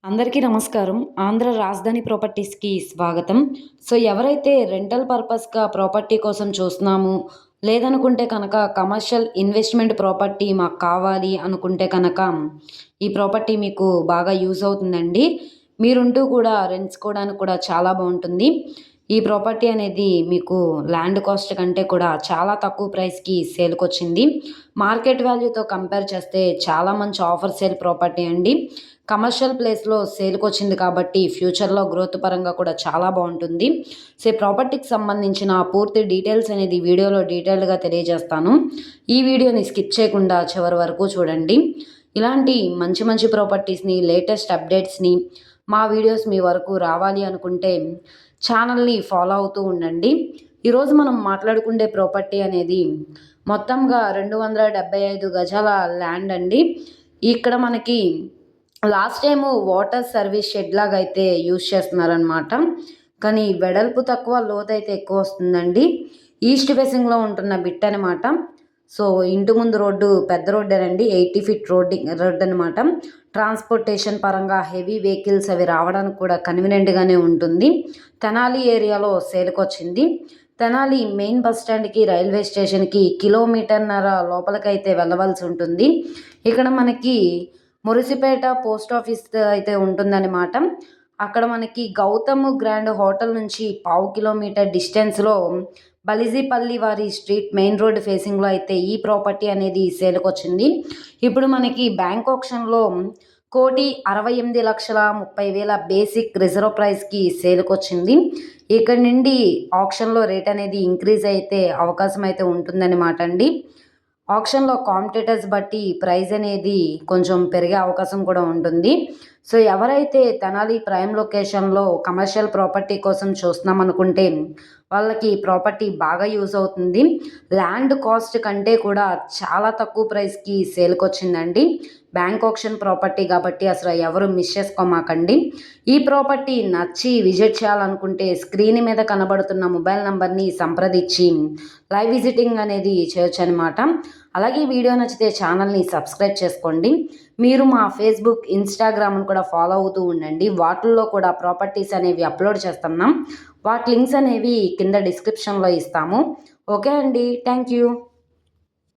అందరికీ నమస్కారం. ఆంధ్ర రాజధాని ప్రాపర్టీస్‌కి స్వాగతం. ఎవరైతే రెంటల్ పర్పస్‌గా ప్రాపర్టీ కోసం చూస్తున్నాము, లేదనుకుంటే కనుక కమర్షియల్ ఇన్వెస్ట్‌మెంట్ ప్రాపర్టీ మాకు కావాలి అనుకుంటే కనుక, ఈ ప్రాపర్టీ మీకు బాగా యూజ్ అవుతుందండి. మీరుంటూ కూడా రెంట్స్‌కోవడానికి కూడా చాలా బావుంటుంది. ఈ ప్రాపర్టీ అనేది మీకు ల్యాండ్ కాస్ట్ కంటే కూడా చాలా తక్కువ ప్రైస్‌కి సేల్‌కొచ్చింది. మార్కెట్ వాల్యూతో కంపేర్ చేస్తే చాలా మంచి ఆఫర్ సేల్ ప్రాపర్టీ అండి. కమర్షియల్ ప్లేస్‌లో సేల్‌కొచ్చింది కాబట్టి ఫ్యూచర్‌లో గ్రోత్ పరంగా కూడా చాలా బావుంటుంది. ఈ ప్రాపర్టీకి సంబంధించిన పూర్తి డీటెయిల్స్ అనేది వీడియోలో డీటెయిల్డ్‌గా తెలియజేస్తాను. ఈ వీడియోని స్కిప్ చేయకుండా చివరి వరకు చూడండి. ఇలాంటి మంచి మంచి ప్రాపర్టీస్‌ని, లేటెస్ట్ అప్డేట్స్‌ని మా వీడియోస్ మీ వరకు రావాలి అనుకుంటే ఛానల్‌ని ఫాలో అవుతూ ఉండండి. ఈరోజు మనం మాట్లాడుకుండే ప్రాపర్టీ అనేది మొత్తంగా 275 గజాల ల్యాండ్ అండి. ఇక్కడ మనకి last time water service shed లాగా అయితే యూజ్ చేస్తున్నారనమాట. కానీ వెడల్పు తక్కువ, లోతైతే ఎక్కువ వస్తుందండి. ఈస్ట్ ఫేసింగ్‌లో ఉంటున్న బిట్ అనమాట. ఇంటి ముందు రోడ్డు పెద్ద రోడ్డేనండి. 80 ఫీట్ రోడ్డనమాట. ట్రాన్స్‌పోర్టేషన్ పరంగా హెవీ వెహికల్స్ అవి రావడానికి కూడా కన్వీనియంట్‌గానే ఉంటుంది. తెనాలి ఏరియాలో సేల్‌కొచ్చింది. తెనాలి మెయిన్ బస్ స్టాండ్‌కి, రైల్వే స్టేషన్‌కి కిలోమీటర్‌న్నర లోపలికైతే వెళ్ళవలసి ఉంటుంది. ఇక్కడ మనకి మురిసిపేట పోస్ట్ ఆఫీస్ అయితే ఉంటుందన్నమాట. అక్కడ మనకి గౌతమ్ గ్రాండ్ హోటల్ నుంచి పావు కిలోమీటర్ డిస్టెన్స్‌లో బలిజీపల్లి వారి స్ట్రీట్ మెయిన్ రోడ్ ఫేసింగ్‌లో అయితే ఈ ప్రాపర్టీ అనేది సేల్‌కొచ్చింది. ఇప్పుడు మనకి బ్యాంక్ ఆక్షన్‌లో 1,68,30,000 బేసిక్ రిజర్వ్ ప్రైస్‌కి సేల్‌కొచ్చింది. ఇక్కడి నుండి ఆక్షన్‌లో రేట్ అనేది ఇంక్రీజ్ అయితే అవకాశం అయితే ఉంటుందన్నమాట అండి. ఆక్షన్‌లో కాంపిటీటర్స్ బట్టి ప్రైస్ అనేది కొంచెం పెరిగే అవకాశం కూడా ఉంటుంది. ఎవరైతే తెనాలి ప్రైమ్ లొకేషన్‌లో కమర్షియల్ ప్రాపర్టీ కోసం చూస్తున్నామనుకుంటే వాళ్ళకి ప్రాపర్టీ బాగా యూజ్ అవుతుంది. ల్యాండ్ కాస్ట్ కంటే కూడా చాలా తక్కువ ప్రైస్‌కి సేల్‌కొచ్చిందండి. బ్యాంక్ ఆక్షన్ ప్రాపర్టీ కాబట్టి అసలు ఎవరు మిస్ చేసుకోమాకండి. ఈ ప్రాపర్టీ నచ్చి విజిట్ చేయాలనుకుంటే స్క్రీన్ మీద కనబడుతున్న మొబైల్ నంబర్‌ని సంప్రదించి లైవ్ విజిటింగ్ అనేది చేయొచ్చనమాట. అలాగే ఈ వీడియో నచ్చితే ఛానల్‌ని సబ్స్క్రైబ్ చేసుకోండి. మీరు మా ఫేస్‌బుక్, ఇన్‌స్టాగ్రామ్‌ను కూడా ఫాలో అవుతూ ఉండండి. వాటిల్లో కూడా ప్రాపర్టీస్ అనేవి అప్లోడ్ చేస్తున్నాం. వాటి లింక్స్ అనేవి కింద డిస్క్రిప్షన్‌లో ఇస్తాము. ఓకే అండి. Thank you.